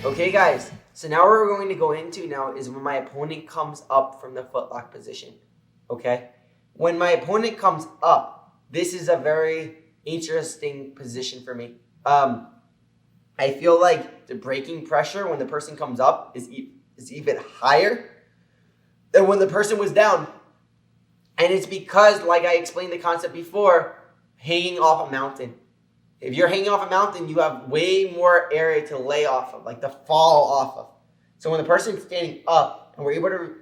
Okay, guys. So now what we're going to go into now is when my opponent comes up from the footlock position. Okay? When my opponent comes up, this is a very interesting position for me. I feel like the breaking pressure when the person comes up is even higher than when the person was down. And it's because, like I explained the concept before, hanging off a mountain. If you're hanging off a mountain, you have way more area to lay off of, like to fall off of. So when the person's standing up and we're able to,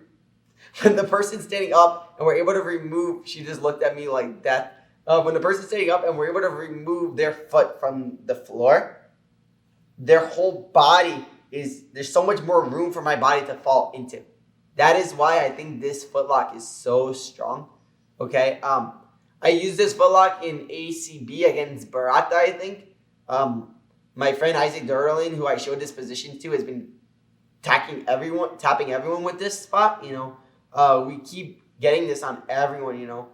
when the person's standing up and we're able to remove, she just looked at me like death. When the person's standing up and we're able to remove their foot from the floor, their whole body there's so much more room for my body to fall into. That is why I think this footlock is so strong. Okay. I used this footlock in ACB against Barata, I think. My friend Isaac Durlin, who I showed this position to, has been tapping everyone with this spot. We keep getting this on everyone.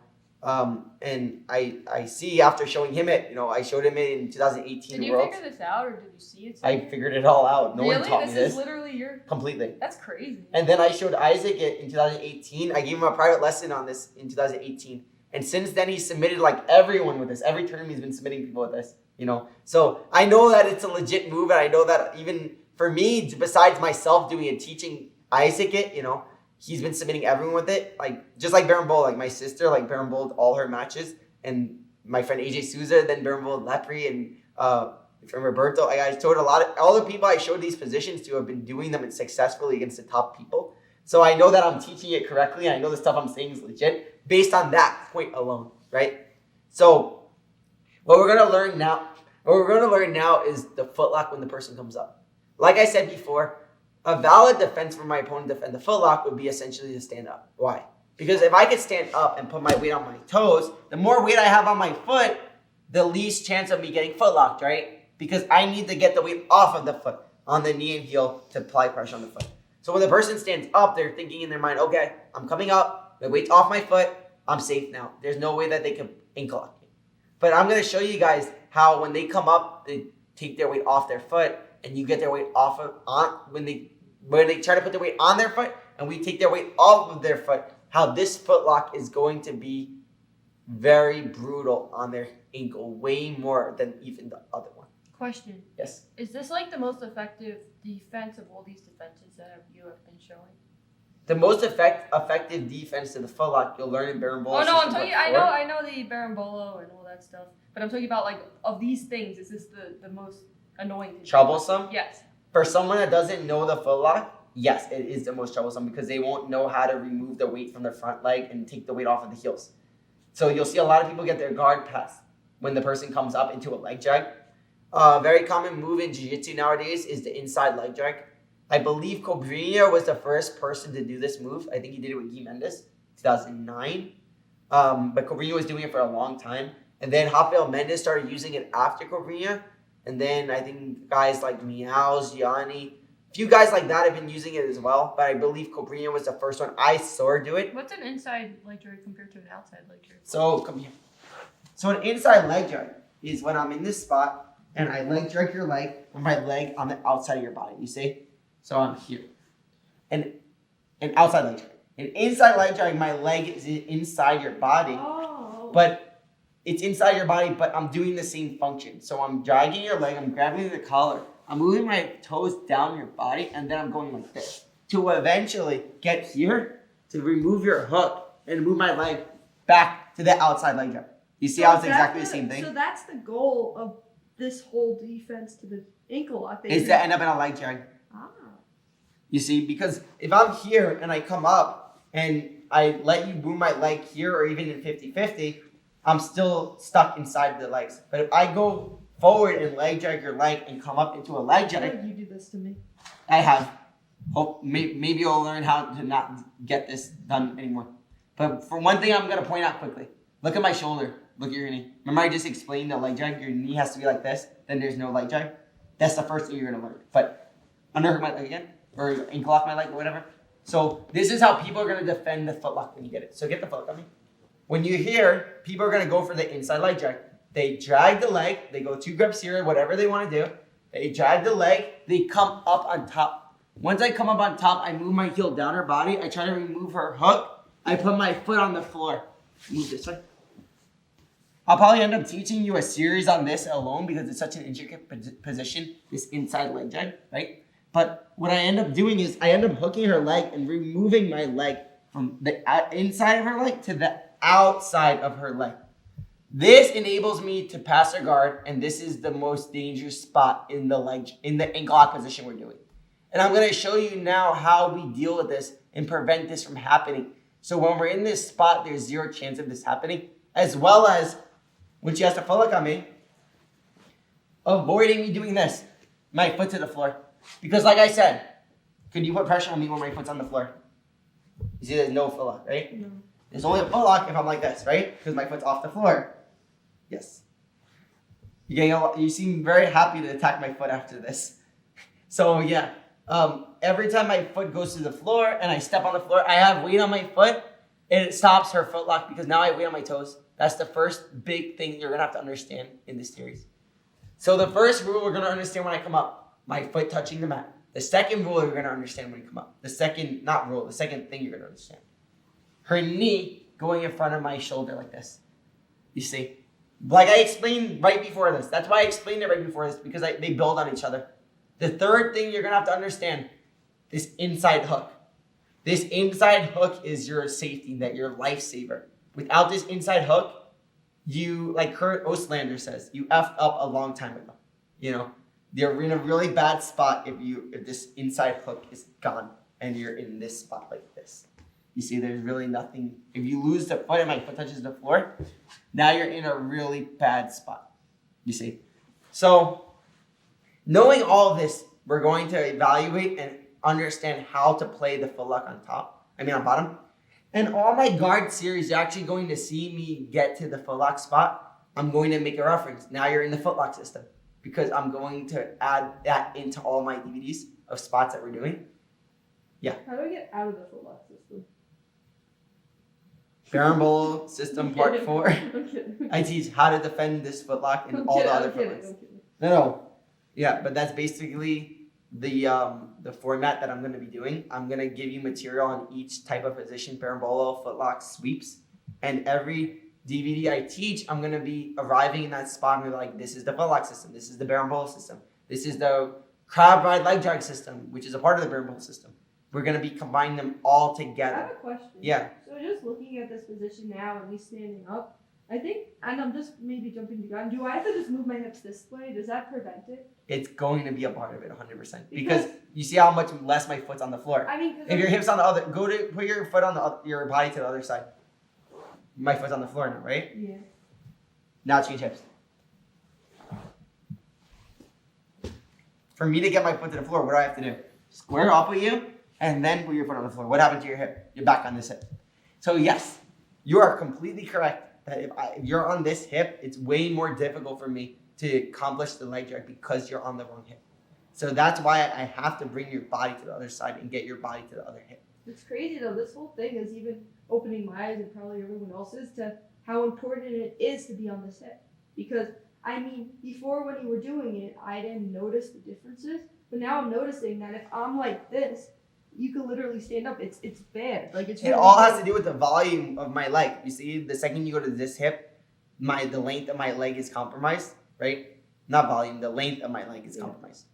And I see after showing him it, I showed him it in 2018 Did you Worlds. figure this out, or did you see it? I figured it all out. No really? one taught me this. This is literally your... Completely. That's crazy. And then I showed Isaac it in 2018. I gave him a private lesson on this in 2018. And since then, he's submitted like everyone with this. Every tournament he's been submitting people with this, So I know that it's a legit move. And I know that even for me, besides myself doing it, teaching Isaac it, he's been submitting everyone with it. Like, just like Baron Bull, like my sister, like Baron Bull, all her matches. And my friend AJ Souza, then Baron Bull, Lepri, and from Roberto. I showed all the people I showed these positions to have been doing them successfully against the top people. So I know that I'm teaching it correctly. I know the stuff I'm saying is legit based on that point alone, right? So what we're gonna learn now is the footlock when the person comes up. Like I said before, a valid defense for my opponent to defend the footlock would be essentially to stand up. Why? Because if I could stand up and put my weight on my toes, the more weight I have on my foot, the least chance of me getting footlocked, right? Because I need to get the weight off of the foot on the knee and heel to apply pressure on the foot. So when the person stands up, they're thinking in their mind, okay, I'm coming up, my weight's off my foot, I'm safe now. There's no way that they can ankle lock me. But I'm going to show you guys how when they come up, they take their weight off their foot, and you get their weight off when they try to put their weight on their foot, and we take their weight off of their foot, how this footlock is going to be very brutal on their ankle, way more than even the other one. Question. Yes. Is this like the most effective defense of all these defenses that you have been showing? The most effective defense to the footlock you'll learn in Berimbolo. Oh no, I'm talking. I know the Berimbolo and all that stuff, but I'm talking about like of these things. Is this the most annoying thing? Troublesome? Yes. For someone that doesn't know the footlock, yes, it is the most troublesome because they won't know how to remove the weight from their front leg and take the weight off of the heels. So you'll see a lot of people get their guard passed when the person comes up into a leg drag. Very common move in Jiu-Jitsu nowadays is the inside leg drag. I believe Cobrinha was the first person to do this move. I think he did it with Guy Mendes, 2009. But Cobrinha was doing it for a long time. And then Rafael Mendes started using it after Cobrinha. And then I think guys like Miaus, Gianni, a few guys like that have been using it as well. But I believe Cobrinha was the first one I saw do it. What's an inside leg drag compared to an outside leg drag? So, come here. So an inside leg drag is when I'm in this spot and I leg drag your leg with my leg on the outside of your body. You see? So I'm here. And an outside leg drag. An inside leg drag, my leg is inside your body. Oh. But it's inside your body, but I'm doing the same function. So I'm dragging your leg, I'm grabbing the collar, I'm moving my toes down your body, and then I'm going like this to eventually get here to remove your hook and move my leg back to the outside leg drag. You see how it's exactly the same thing? So that's the goal of this whole defense to the ankle lock. Is to end up in a leg drag. Ah. You see, because if I'm here and I come up and I let you move my leg here or even in 50-50, I'm still stuck inside the legs. But if I go forward and leg drag your leg and come up into a leg drag, You do this to me. I have. Hope maybe you'll learn how to not get this done anymore. But for one thing, I'm gonna point out quickly. Look at my shoulder. Look at your knee. Remember I just explained the leg drag? Your knee has to be like this. Then there's no leg drag. That's the first thing you're gonna learn. But underhook my leg again, or ankle lock my leg, or whatever. So this is how people are gonna defend the footlock when you get it. So get the footlock on me. When you're here, people are gonna go for the inside leg drag. They drag the leg. They go 2 grips here, whatever they want to do. They drag the leg. They come up on top. Once I come up on top, I move my heel down her body. I try to remove her hook. I put my foot on the floor. Move this way. I'll probably end up teaching you a series on this alone because it's such an intricate position, this inside leg drag, right? But what I end up doing is I end up hooking her leg and removing my leg from the inside of her leg to the outside of her leg. This enables me to pass her guard, and this is the most dangerous spot in the ankle lock position we're doing. And I'm going to show you now how we deal with this and prevent this from happening. So when we're in this spot, there's zero chance of this happening, as well as when she has to foot lock on me, avoiding me doing this, my foot to the floor. Because like I said, could you put pressure on me when my foot's on the floor? You see there's no foot lock, right? No. There's only a foot lock if I'm like this, right? Because my foot's off the floor. Yes. You seem very happy to attack my foot after this. So yeah, every time my foot goes to the floor and I step on the floor, I have weight on my foot, and it stops her foot lock because now I have weight on my toes. That's the first big thing you're going to have to understand in this series. So the first rule we're going to understand when I come up, my foot touching the mat. The second rule you're going to understand when you come up. The second thing you're going to understand. Her knee going in front of my shoulder like this. You see? Like I explained right before this. That's why I explained it right before this, because they build on each other. The third thing you're going to have to understand, this inside hook. This inside hook is your safety net, your lifesaver. Without this inside hook, you, like Kurt Ostlander says, you effed up a long time ago. You know, you're in a really bad spot if this inside hook is gone and you're in this spot like this. You see, there's really nothing. If you lose the foot and my foot touches the floor, now you're in a really bad spot. You see? So, knowing all of this, we're going to evaluate and understand how to play the foot lock on bottom. And all my guard series, you're actually going to see me get to the foot lock spot. I'm going to make a reference. Now you're in the foot lock system because I'm going to add that into all my DVDs of spots that we're doing. Yeah. How do I get out of the foot lock system? Berimbolo system part 4. I'm kidding. I teach how to defend this foot lock and all the other foot locks. I'm kidding. No. Yeah, but that's basically the format that I'm going to be doing. I'm going to give you material on each type of position, berimbolo, footlock, sweeps. And every DVD I teach, I'm going to be arriving in that spot and be like, this is the footlock system. This is the berimbolo system. This is the crab ride leg drag system, which is a part of the berimbolo system. We're going to be combining them all I together. have a question. Yeah. So just looking at this position now and me standing up, I think, and I'm just maybe jumping the gun, do I have to just move my hips this way? Does that prevent it? It's going to be a part of it 100%. Because you see how much less my foot's on the floor. I mean, If your hips on the other, put your foot on your body to the other side. My foot's on the floor now, right? Yeah. Now change hips. For me to get my foot to the floor, what do I have to do? Square up with you, and then put your foot on the floor. What happened to your hip? You're back on this hip. So yes, you are completely correct that if you're on this hip, it's way more difficult for me to accomplish the leg drag because you're on the wrong hip. So that's why I have to bring your body to the other side and get your body to the other hip. It's crazy though. This whole thing is even opening my eyes and probably everyone else's to how important it is to be on this hip. Because I mean, before when you were doing it, I didn't notice the differences. But now I'm noticing that if I'm like this, you can literally stand up. It's bad. Like it's. It all has to do with the volume of my leg. You see, the second you go to this hip, the length of my leg is compromised, right? Not volume. The length of my leg is compromised.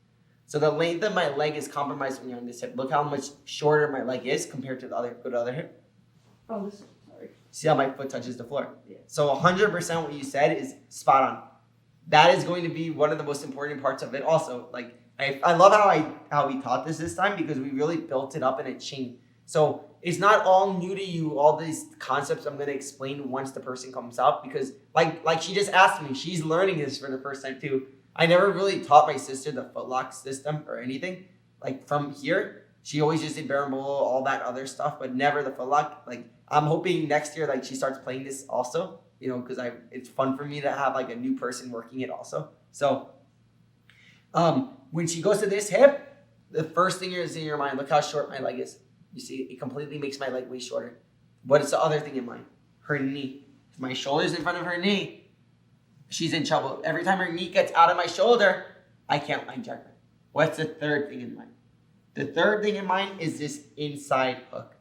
So the length of my leg is compromised when you're on this hip. Look how much shorter my leg is compared to the other hip. Oh, this is sorry. See how my foot touches the floor? Yeah. So 100% what you said is spot on. That is going to be one of the most important parts of it. Also, like I love how we taught this time because we really built it up in a chain. So it's not all new to you, all these concepts I'm going to explain once the person comes up because like she just asked me, she's learning this for the first time too. I never really taught my sister the footlock system or anything. Like from here, she always just did berimbolo, all that other stuff, but never the footlock. Like I'm hoping next year like she starts playing this also, you know, because it's fun for me to have like a new person working it also. So when she goes to this hip, the first thing is in your mind, look how short my leg is. You see, it completely makes my leg way shorter. What is the other thing in mind? Her knee. If my shoulder's in front of her knee, she's in trouble. Every time her knee gets out of my shoulder, I can't leg drag her. What's the third thing in mind? The third thing in mind is this inside hook.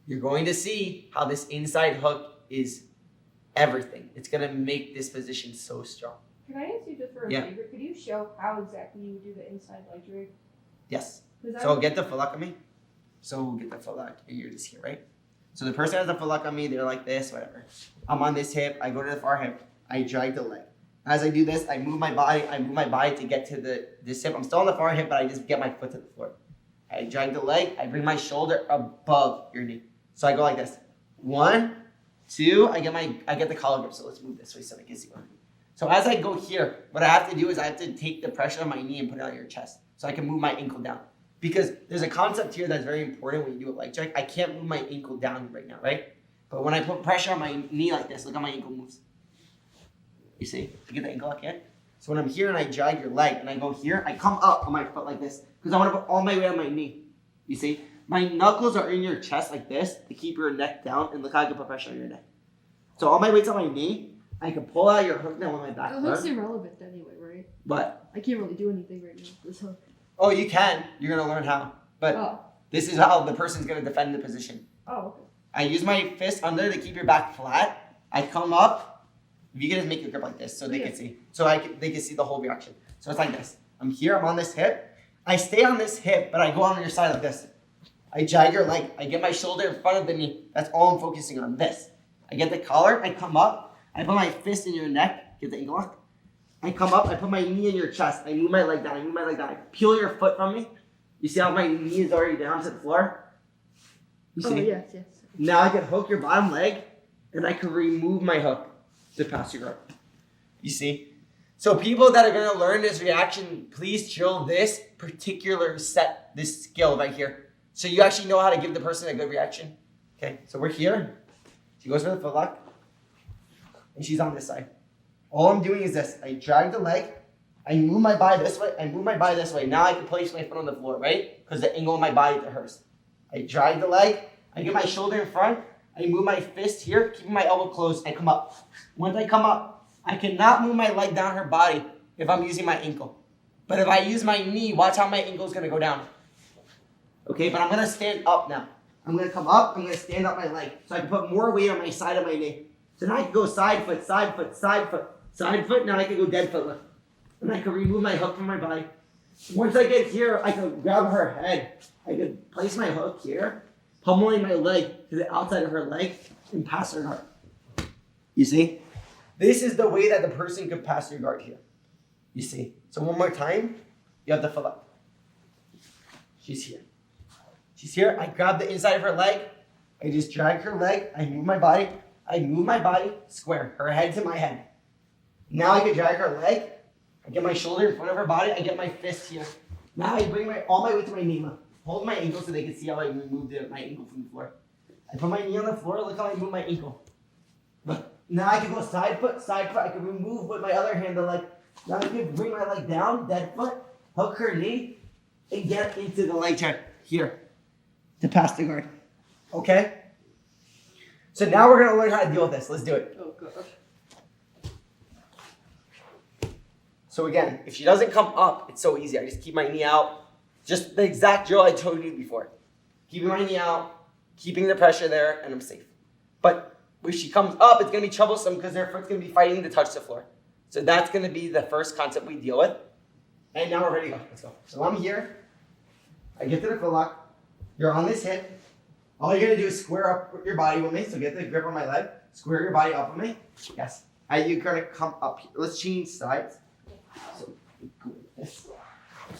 You're going to see how this inside hook is everything. It's going to make this position so strong. Can I ask you just for a favor? Could you show how exactly you would do the inside leg drag? Yes. So get the full lock on me. So get the full lock. You're just here, right? So the person has the full lock on me. They're like this, whatever. I'm on this hip. I go to the far hip. I drag the leg. As I do this, I move my body. I move my body to get to this hip. I'm still on the far hip, but I just get my foot to the floor. I drag the leg. I bring my shoulder above your knee. So I go like this. 1, 2. I get the collar grip. So let's move this way so I can see what I mean. So as I go here, what I have to do is I have to take the pressure on my knee and put it on your chest so I can move my ankle down. Because there's a concept here that's very important when you do a leg drag. I can't move my ankle down right now, right? But when I put pressure on my knee like this, look how my ankle moves. You see? You get the ankle lock yet? So when I'm here and I drag your leg and I go here, I come up on my foot like this because I want to put all my weight on my knee. You see? My knuckles are in your chest like this to keep your neck down, and look how I can put pressure on your neck. So all my weight's on my knee. I can pull out your hook now with my back. The hook's irrelevant anyway, right? What? I can't really do anything right now. This hook. Oh, you can. You're going to learn how. But this is how the person's going to defend the position. Oh, okay. I use my fist under to keep your back flat. I come up. If you can just make your grip like this so they can see. So they can see the whole reaction. So it's like this. I'm here. I'm on this hip. I stay on this hip, but I go on your side like this. I drag your leg. I get my shoulder in front of the knee. That's all I'm focusing on. This. I get the collar. I come up. I put my fist in your neck. Get the ankle lock. I come up. I put my knee in your chest. I move my leg down. I move my leg down. I peel your foot from me. You see how my knee is already down to the floor? You see? Oh, yes. Now I can hook your bottom leg, and I can remove my hook to pass your guard. You see? So people that are going to learn this reaction, please drill this particular set, this skill right here. So you actually know how to give the person a good reaction. Okay, so we're here. She goes for the foot lock, and she's on this side. All I'm doing is this. I drag the leg. I move my body this way. I move my body this way. Now I can place my foot on the floor, right? Because the angle of my body to hers. I drag the leg. I get my shoulder in front. I move my fist here, keeping my elbow closed. I come up. Once I come up, I cannot move my leg down her body if I'm using my ankle. But if I use my knee, watch how my ankle is going to go down. Okay, but I'm going to stand up now. I'm going to come up. I'm going to stand up my leg. So I can put more weight on my side of my knee. So now I can go side foot, side foot, side foot, side foot. Now I can go dead foot lift. And I can remove my hook from my body. Once I get here, I can grab her head. I can place my hook here, pummeling my leg to the outside of her leg and pass her guard. You see? This is the way that the person could pass your guard here. You see? So one more time, you have to fill up. She's here. She's here. I grab the inside of her leg. I just drag her leg. I move my body. Square. Her head to my head. Now I can drag her leg. I get my shoulder in front of her body. I get my fist here. Now I bring all my weight to my knee. Hold my ankle so they can see how I removed my ankle from the floor. I put my knee on the floor. Look how I move my ankle. Look. Now I can go side foot, side foot. I can remove with my other hand the leg. Now I can bring my leg down, dead foot, hook her knee, and get into the leg check here to pass the guard. Okay? So now we're going to learn how to deal with this. Let's do it. Oh, gosh. So again, if she doesn't come up, it's so easy. I just keep my knee out. Just the exact drill I told you before. Keeping my knee out, keeping the pressure there, and I'm safe. But when she comes up, it's going to be troublesome because her foot's going to be fighting to touch the floor. So that's going to be the first concept we deal with. And now we're ready to go. Let's go. So I'm here. I get to the foot lock. You're on this hip. All you're going to do is square up your body with me. So get the grip on my leg. Square your body up with me. Yes. You're going to come up here. Let's change sides. So, yes.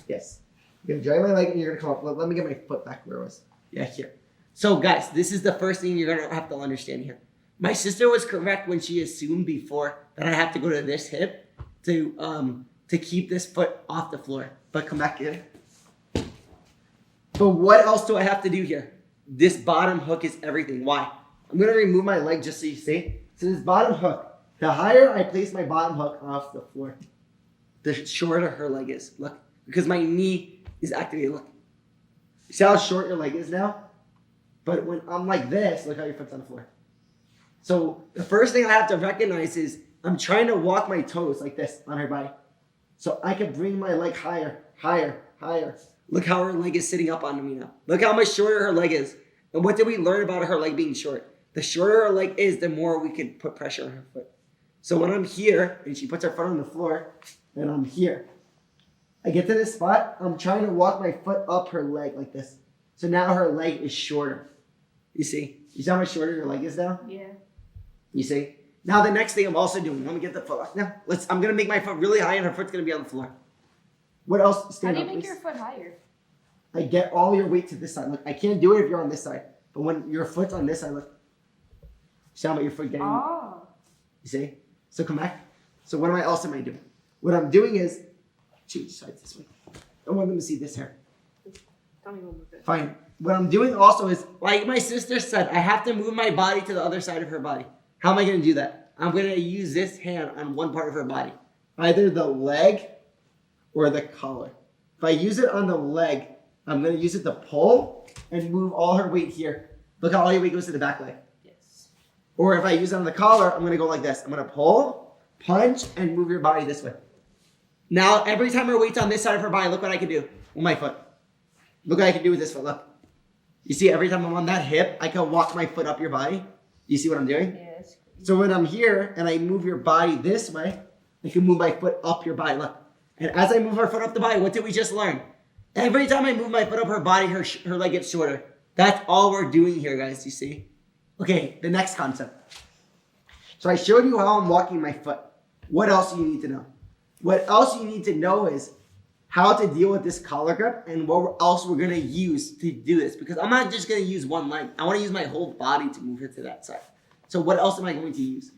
Yes. You're going to drag my leg and you're going to come up. Let me get my foot back where it was. Yeah, here. So, guys, this is the first thing you're going to have to understand here. My sister was correct when she assumed before that I have to go to this hip to keep this foot off the floor. But come back here. But what else do I have to do here? This bottom hook is everything. Why? I'm going to remove my leg just so you see. So this bottom hook, the higher I place my bottom hook off the floor, the shorter her leg is. Look, because my knee is activated. Look. See how short your leg is now? But when I'm like this, look how your foot's on the floor. So the first thing I have to recognize is I'm trying to walk my toes like this on her body. So I can bring my leg higher, higher, higher. Look how her leg is sitting up on me now. Look how much shorter her leg is. And what did we learn about her leg being short? The shorter her leg is, the more we can put pressure on her foot. So when I'm here, and she puts her foot on the floor, and I'm here, I get to this spot, I'm trying to walk my foot up her leg like this. So now her leg is shorter. You see? You see how much shorter your leg is now? Yeah. You see? Now the next thing I'm also doing, let me get the foot lock. Now, I'm gonna make my foot really high and her foot's gonna be on the floor. What else? How Stand do you up, make please. your foot higher? I get all your weight to this side. Look, I can't do it if you're on this side. But when your foot's on this side, look. See how your foot getting? Oh. You see? So come back. So what else am I doing? What I'm doing is, change sides this way. I want them to see this hair. Tell me one more bit. Fine. What I'm doing also is, like my sister said, I have to move my body to the other side of her body. How am I going to do that? I'm going to use this hand on one part of her body. Either the leg or the collar. If I use it on the leg, I'm going to use it to pull and move all her weight here. Look how all your weight goes to the back leg. Yes. Or if I use it on the collar, I'm going to go like this. I'm going to pull, punch, and move your body this way. Now, every time her weight's on this side of her body, look what I can do with my foot. Look what I can do with this foot. Look. You see, every time I'm on that hip, I can walk my foot up your body. You see what I'm doing? Yes. So when I'm here and I move your body this way, I can move my foot up your body. Look. And as I move her foot up the body, what did we just learn? Every time I move my foot up her body, her leg gets shorter. That's all we're doing here, guys. You see? Okay, the next concept. So I showed you how I'm walking my foot. What else do you need to know? What else you need to know is how to deal with this collar grip and what else we're going to use to do this. Because I'm not just going to use one leg. I want to use my whole body to move her to that side. So what else am I going to use?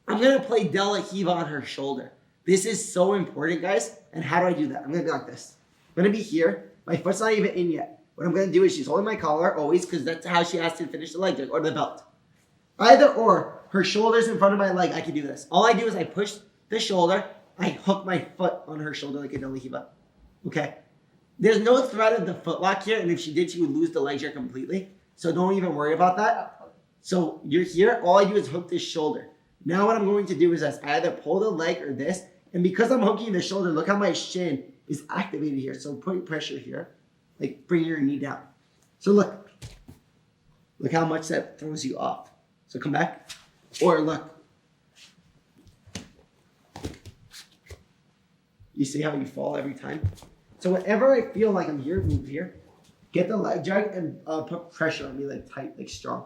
I'm going to play De La Riva on her shoulder. This is so important, guys. And how do I do that? I'm going to be like this. I'm going to be here. My foot's not even in yet. What I'm going to do is she's holding my collar always because that's how she has to finish the leg jerk or the belt. Either or, her shoulder's in front of my leg. I can do this. All I do is I push the shoulder. I hook my foot on her shoulder like a De La Riva. Okay? There's no threat of the foot lock here. And if she did, she would lose the leg jerk completely. So don't even worry about that. So you're here. All I do is hook this shoulder. Now what I'm going to do is I either pull the leg or this. And because I'm hooking the shoulder, look how my shin is activated here. So put pressure here. Like bring your knee down. So look. Look how much that throws you off. So come back. Or look. You see how you fall every time? So whenever I feel like I'm here, move here. Get the leg drag and put pressure on me like tight, like strong.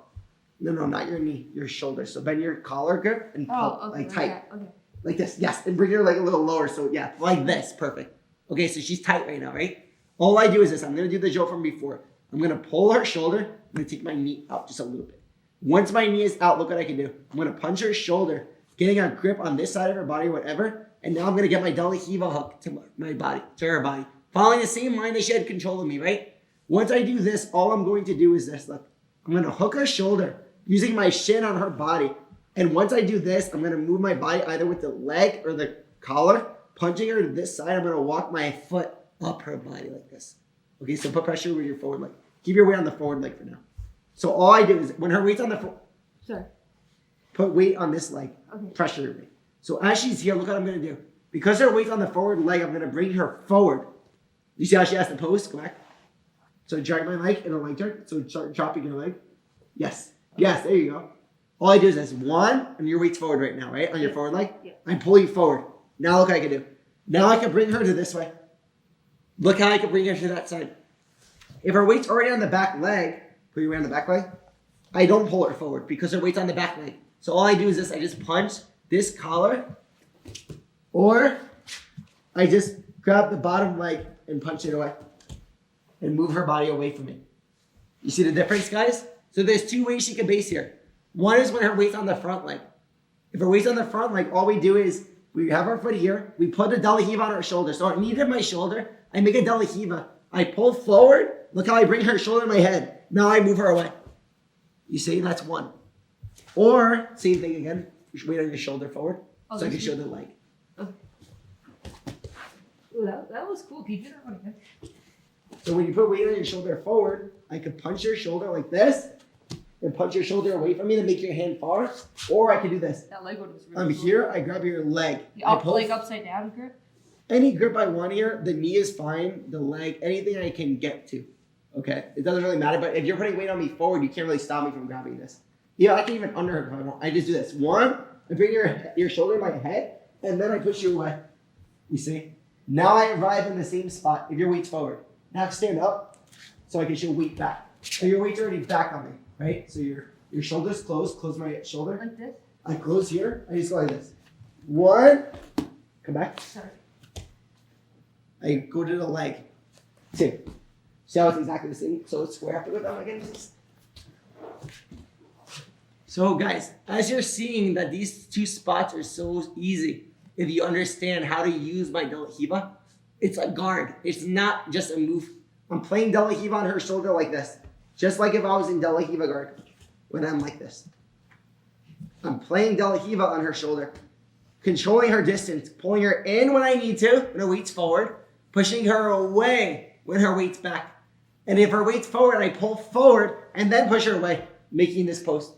No, not your knee, your shoulder. So bend your collar grip and pull like tight. Okay. Like this, yes. And bring your leg a little lower. So yeah, like this, perfect. Okay, so she's tight right now, right? All I do is this. I'm going to do the joke from before. I'm going to pull her shoulder. I'm going to take my knee out just a little bit. Once my knee is out, look what I can do. I'm going to punch her shoulder, getting a grip on this side of her body or whatever. And now I'm going to get my De La Riva hook to my body, to her body. Following the same line that she had control of me, right? Once I do this, all I'm going to do is this. Look, I'm going to hook her shoulder using my shin on her body. And once I do this, I'm going to move my body either with the leg or the collar, punching her to this side. I'm going to walk my foot up her body like this. Okay, so put pressure with your forward leg. Keep your weight on the forward leg for now. So all I do is when her weight's on the Sorry. put weight on this leg, Okay. pressure her weight. So as she's here, look what I'm going to do. Because her weight's on the forward leg, I'm going to bring her forward. You see how she has to pose? Go back. So drag my leg in a leg jerk. So start dropping your leg. Yes. Yes, there you go. All I do is this. One, and your weight's forward right now, right? On your forward leg? Yeah. I pull you forward. Now look what I can do. Now I can bring her to this way. Look how I can bring her to that side. If her weight's already on the back leg, put your weight on the back leg, I don't pull her forward because her weight's on the back leg. So all I do is this. I just punch this collar, or I just grab the bottom leg and punch it away and move her body away from me. You see the difference, guys? So there's two ways she can base here. One is when her weight's on the front leg. If her weight's on the front leg, all we do is we have our foot here. We put a De La Riva on her shoulder. So I needed my shoulder. I make a De La Riva. I pull forward. Look how I bring her shoulder to my head. Now I move her away. You see, that's one. Or, same thing again. Weight on your shoulder forward. Oh, So I can this show the leg. Ooh, that was cool. Can you do that one again? So when you put weight on your shoulder forward, I could punch your shoulder like this and punch your shoulder away from me to make your hand far. Or I could do this. That leg one was really I'm cool. here, I grab your leg. The I pull like upside down grip. any grip I want here, the knee is fine, the leg, anything I can get to. Okay, it doesn't really matter. But if you're putting weight on me forward, you can't really stop me from grabbing this. Yeah, I can even underhook if I want. I just do this. One, I bring your shoulder to my head, and then I push you away. You see? Now I arrive in the same spot if your weight's forward. Now stand up so I can show weight back. So your weight's already back on me, right? So your shoulders close my shoulder. Like this? I close here. I just go like this. One, come back. Sorry. I go to the leg. Two. See how it's exactly the same? So it's square. I have to go down again. So guys, as you're seeing that these two spots are so easy, if you understand how to use my De La Riva, it's a guard. It's not just a move. I'm playing De La Riva on her shoulder like this. Just like if I was in De La Riva guard. When I'm like this. I'm playing De La Riva on her shoulder. Controlling her distance. Pulling her in when I need to, when her weight's forward. Pushing her away when her weight's back. And if her weight's forward, I pull forward and then push her away, making this post.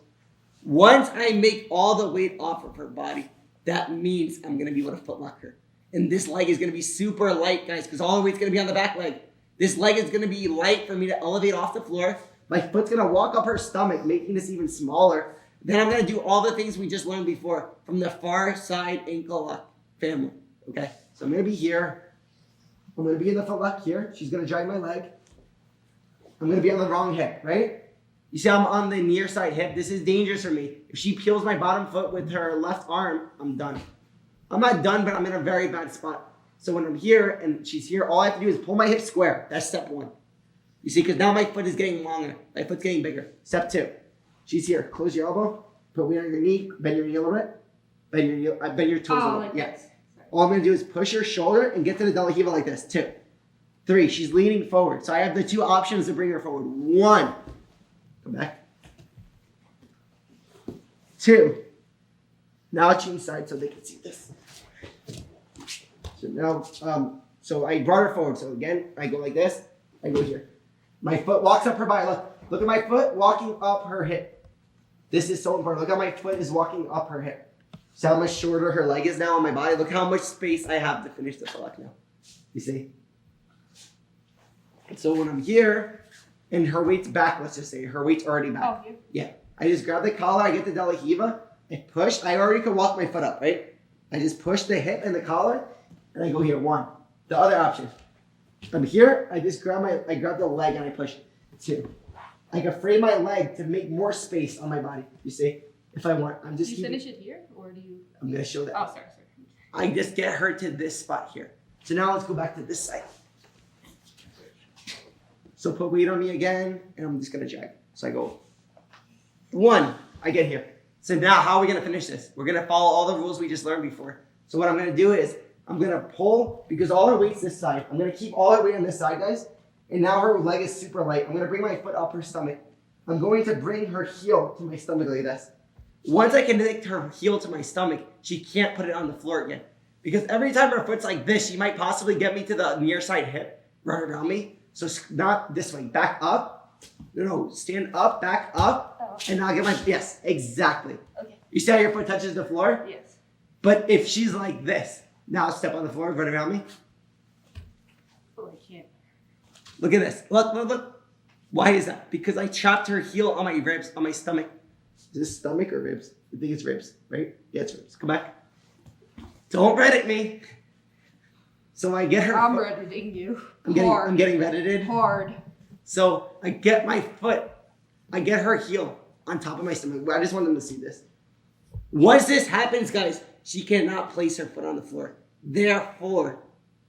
Once I make all the weight off of her body, that means I'm going to be able to footlock her. And this leg is going to be super light, guys, because all the weight's going to be on the back leg. This leg is going to be light for me to elevate off the floor. My foot's going to walk up her stomach, making this even smaller. Then I'm going to do all the things we just learned before from the far side ankle lock family. Okay, so I'm going to be here. I'm going to be in the footlock here. She's going to drag my leg. I'm going to be on the wrong hip, right? You see I'm on the near side hip. This is dangerous for me. If she peels my bottom foot with her left arm, I'm done. I'm not done, but I'm in a very bad spot. So when I'm here and she's here, all I have to do is pull my hip square. That's step one. You see, because now my foot is getting longer. My foot's getting bigger. Step two. She's here. Close your elbow. Put weight on your knee. Bend your knee a little bit. Bend your toes a little bit. Like Yeah. this. All I'm going to do is push her shoulder and get to the De La Riva like this. 2. 3. She's leaning forward. So I have the 2 options to bring her forward. 1. Come back. 2. Now change sides so they can see this. So now, so I brought her forward. So again, I go like this. I go here. My foot walks up her body. Look at my foot walking up her hip. This is so important. Look how my foot is walking up her hip. See how much shorter her leg is now on my body? Look how much space I have to finish the select now. You see? And so when I'm here, and her weight's back, let's just say, her weight's already back. Oh, here? Yeah. I just grab the collar, I get the De La Riva, I push, I already could walk my foot up, right? I just push the hip and the collar, and I go here, 1. The other option. I'm here, I just grab the leg and I push. 2. I can frame my leg to make more space on my body, you see? If I want, I'm just Do you finish it here, or do you? I'm gonna show that. Oh, sorry. I just get her to this spot here. So now let's go back to this side. So put weight on me again, and I'm just gonna drag. So I go 1, I get here. So now how are we gonna finish this? We're gonna follow all the rules we just learned before. So what I'm gonna do is, I'm gonna pull, because all her weight's this side. I'm gonna keep all her weight on this side, guys. And now her leg is super light. I'm gonna bring my foot up her stomach. I'm going to bring her heel to my stomach like this. Once I connect her heel to my stomach, she can't put it on the floor again. Because every time her foot's like this, she might possibly get me to the near side hip, run around me. So not this way, back up. No, stand up, back up. Oh. And now get my, yes, exactly. Okay. You see how your foot touches the floor? Yes. But if she's like this, now step on the floor, run around me. Oh, I can't. Look at this, look. Why is that? Because I chopped her heel on my ribs, on my stomach. Is this stomach or ribs? I think it's ribs, right? Yeah, it's ribs. Come back. Don't Reddit me. So I get her I'm foot. redditing you. I'm Hard. getting Reddited. Hard. So I get my foot. I get her heel on top of my stomach. I just want them to see this. Once this happens, guys, she cannot place her foot on the floor. Therefore,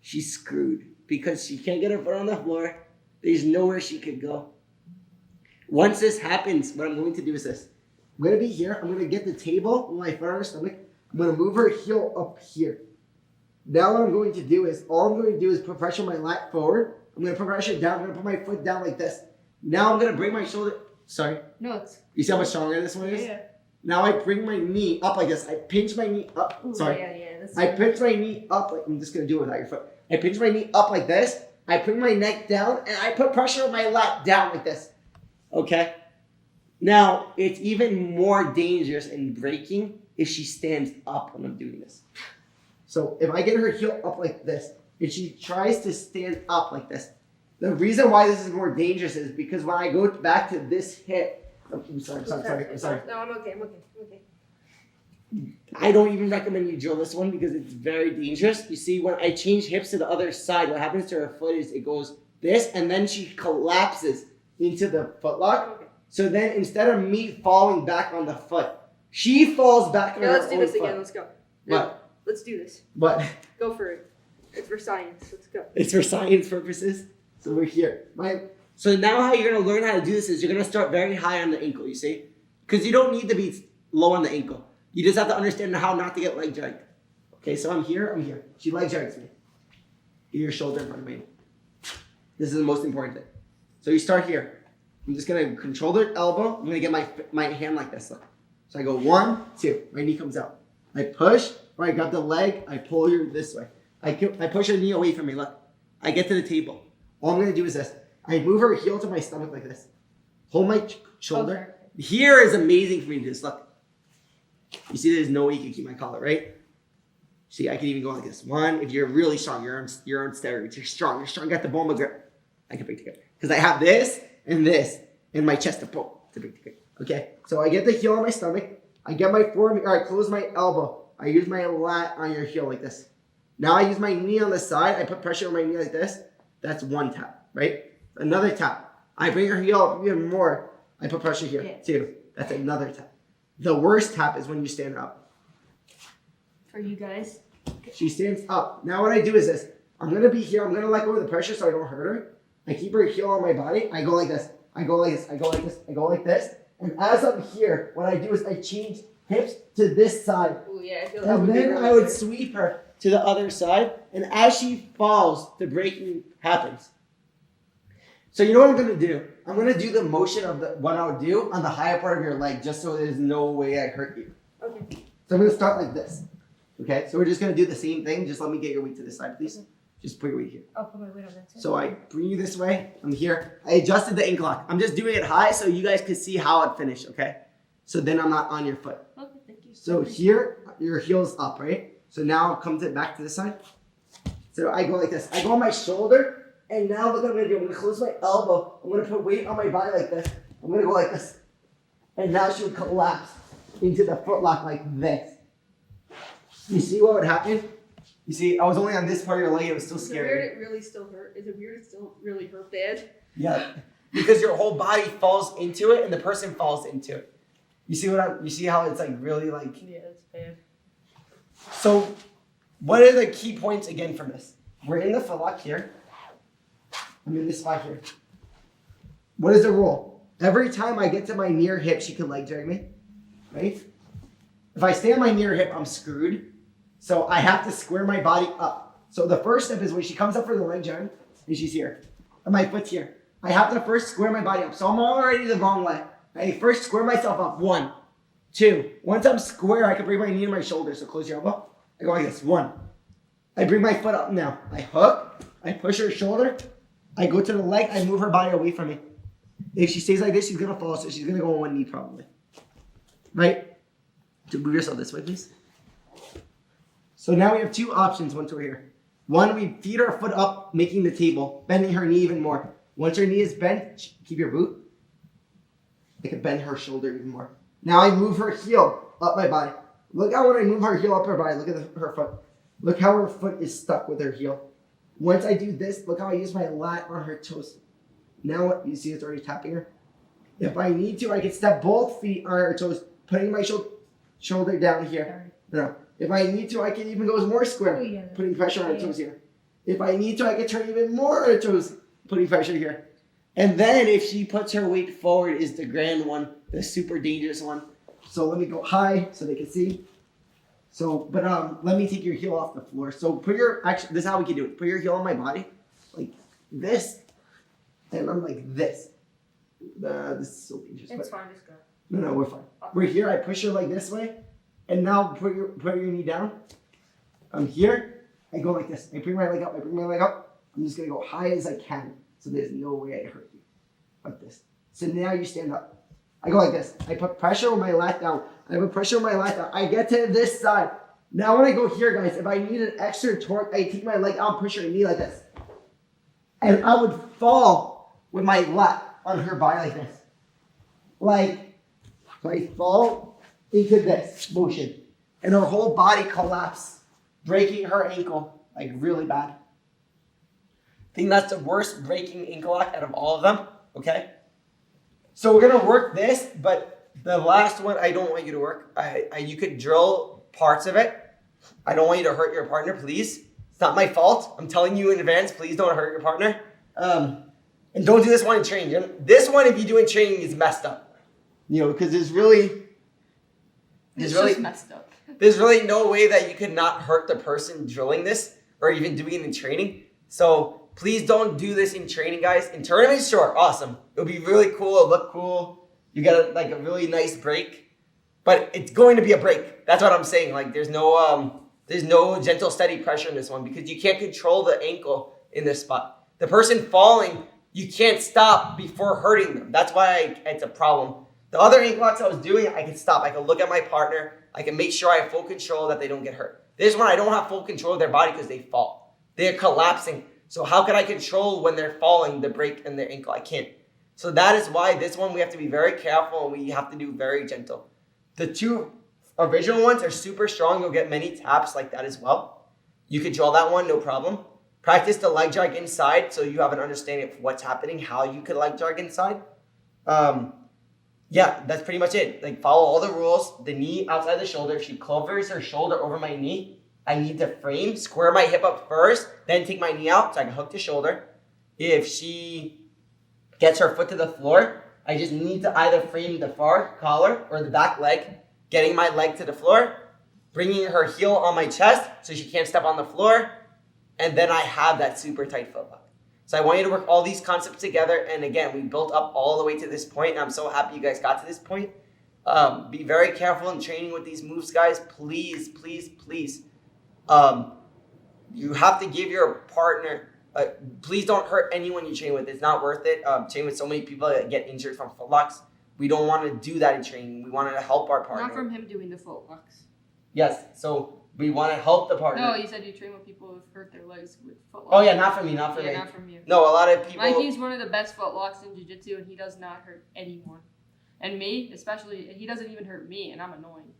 she's screwed. Because she can't get her foot on the floor. There's nowhere she could go. Once this happens, what I'm going to do is this. I'm going to be here. I'm going to get the table with my foot on her stomach. I'm going to move her heel up here. Now what I'm going to do is, all I'm going to do is put pressure on my lat forward. I'm going to put pressure down. I'm going to put my foot down like this. Now I'm going to bring my shoulder. Sorry. No, it's. You see how much stronger this one is? Yeah. Now I bring my knee up like this. I pinch my knee up. Ooh, Sorry. Yeah. That's I pinch my knee up. Like, I'm just going to do it without your foot. I pinch my knee up like this. I bring my neck down. And I put pressure on my lat down like this. Okay? Now, it's even more dangerous in breaking if she stands up when I'm doing this. So if I get her heel up like this, and she tries to stand up like this, the reason why this is more dangerous is because when I go back to this hip, I'm sorry. No, I'm okay. I don't even recommend you drill this one because it's very dangerous. You see, when I change hips to the other side, what happens to her foot is it goes this, and then she collapses into the footlock. Okay. So then instead of me falling back on the foot, she falls back on Yeah, her let's do own this foot. again. Let's go. What? Let's do this. But Go for it. It's for science. Let's go. it's for science purposes. So we're here. So now how you're gonna learn how to do this is you're gonna start very high on the ankle, you see? Because you don't need to be low on the ankle. You just have to understand how not to get leg dragged. Okay, so I'm here. She leg drags me. Get your shoulder in front of me. This is the most important thing. So you start here. I'm just gonna control the elbow. I'm gonna get my hand like this. Look. So I go 1, 2. My knee comes out. I push, or I grab the leg. I pull her this way. I push her knee away from me. Look. I get to the table. All I'm gonna do is this. I move her heel to my stomach like this. Hold my shoulder. Okay. Here is amazing for me to do this. Look. You see, there's no way you can keep my collar, right? See, I can even go like this. 1, if you're really strong, you're on steroids. You're strong, got the bone grip. I can break the grip. Because I have this, and my chest to pull to break the grip. Okay, so I get the heel on my stomach. I get my forearm, or I close my elbow. I use my lat on your heel like this. Now I use my knee on the side. I put pressure on my knee like this. That's 1 tap, right? Another tap. I bring her heel up even more. I put pressure here, 2. That's another tap. The worst tap is when you stand up. For you guys. She stands up. Now what I do is this. I'm going to be here. I'm going to let go of the pressure so I don't hurt her. I keep her heel on my body. I go like this. I go like this. I go like this. I go like this. And as I'm here, what I do is I change hips to this side. Ooh, yeah, I feel that And would be then really I would good. sweep her to the other side. And as she falls, the breaking happens. So you know what I'm going to do? I'm going to do the motion of what I would do on the higher part of your leg just so there's no way I hurt you. Okay. So I'm going to start like this. Okay? So we're just going to do the same thing. Just let me get your weight to this side, please. Just put your weight here. I'll put my weight on that side. So I bring you this way. I'm here. I adjusted the ankle lock. I'm just doing it high so you guys can see how it finished, okay? So then I'm not on your foot. Okay, thank you. So here, your heel's up, right? So now come back to this side. So I go like this. I go on my shoulder, and now look what I'm gonna do. I'm gonna close my elbow. I'm gonna put weight on my body like this. I'm gonna go like this. And now she would collapse into the footlock like this. You see what would happen? You see, I was only on this part of your leg, it was still Is it scary. weird it really still hurt? Is it weird it still really hurt bad? Yeah. Because your whole body falls into it and the person falls into it. You see how it's like really like. Yeah, that's bad. So what are the key points again from this? We're in the footlock here. I'm in this spot here. What is the rule? Every time I get to my near hip, she can leg drag me. Right? If I stay on my near hip, I'm screwed. So I have to square my body up. So the first step is when she comes up for the leg drag, and she's here. And my foot's here. I have to first square my body up. So I'm already the wrong way. I first square myself up. 1, 2. Once I'm square, I can bring my knee to my shoulder. So close your elbow. I go like this. 1. I bring my foot up now. I hook. I push her shoulder. I go to the leg. I move her body away from me. If she stays like this, she's going to fall. So she's going to go on one knee probably. Right? So move yourself this way, please. So now we have 2 options once we're here. 1, we feed our foot up, making the table, bending her knee even more. Once her knee is bent, keep your boot. I can bend her shoulder even more. Now I move her heel up my body. Look how when I move her heel up her body, look at her foot. Look how her foot is stuck with her heel. Once I do this, look how I use my lat on her toes. Now what you see it's already tapping her. If I need to, I can step both feet on her toes, putting my shoulder down here. No. If I need to, I can even go more square, putting pressure on her toes here. If I need to, I can turn even more on her toes, putting pressure here. And then if she puts her weight forward is the grand one, the super dangerous one. So let me go high so they can see. So, but let me take your heel off the floor. So this is how we can do it. Put your heel on my body, like this, and I'm like this. This is so dangerous. It's fine, just go. No, we're fine. We're here. I push her like this way, and now put your knee down. I'm here. I go like this. I bring my leg up. I'm just gonna go high as I can, so there's no way I hurt you, like this. So now you stand up. I go like this. I put pressure on my lat down. I get to this side. Now when I go here, guys, if I need an extra torque, I take my leg out and push her knee like this. And I would fall with my lat on her body like this. So I fall into this motion. And her whole body collapse, breaking her ankle, like really bad. I think that's the worst breaking ankle lock out of all of them, okay? So we're gonna work this, but the last one I don't want you to work. You could drill parts of it. I don't want you to hurt your partner, please. It's not my fault. I'm telling you in advance, please don't hurt your partner. And don't do this one in training. This one, if you do in training, is messed up. Because It's just messed up. There's really no way that you could not hurt the person drilling this or even doing it in training. So please don't do this in training, guys. In tournaments, sure, awesome. It'll be really cool. It'll look cool. You get a really nice break, but it's going to be a break. That's what I'm saying. There's no gentle, steady pressure in this one because you can't control the ankle in this spot. The person falling, you can't stop before hurting them. That's why it's a problem. The other ankle locks I was doing, I can stop. I can look at my partner. I can make sure I have full control that they don't get hurt. This one, I don't have full control of their body because they fall. They're collapsing. So how can I control when they're falling, the break in their ankle? I can't. So that is why this one we have to be very careful and we have to do very gentle. The two original ones are super strong. You'll get many taps like that as well. You could draw that one, no problem. Practice the leg drag inside so you have an understanding of what's happening, how you could leg drag inside. Yeah, that's pretty much it. Follow all the rules. The knee outside the shoulder. If she covers her shoulder over my knee, I need to frame, square my hip up first, then take my knee out so I can hook the shoulder. If she gets her foot to the floor, I just need to either frame the far collar or the back leg, getting my leg to the floor, bringing her heel on my chest so she can't step on the floor, and then I have that super tight foot lock. So I want you to work all these concepts together, and again, we built up all the way to this point, and I'm so happy you guys got to this point. Be very careful in training with these moves, guys. Please, please, please. You have to give your partner, please don't hurt anyone you train with. It's not worth it. Train with so many people that get injured from footlocks. We don't want to do that in training. We want to help our partner. Not from him doing the footlocks. Yes, so we want to help the partner. No, you said you train with people who've hurt their legs with footlocks. Oh yeah, not for me, not for me. Not from you. No, a lot of people. Mikey's one of the best footlocks in jiu-jitsu, and he does not hurt anyone. And me, especially, he doesn't even hurt me, and I'm annoying.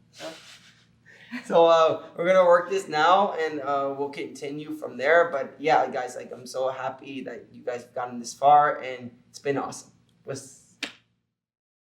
So we're gonna work this now, and we'll continue from there. But yeah, guys, I'm so happy that you guys have gotten this far, and it's been awesome.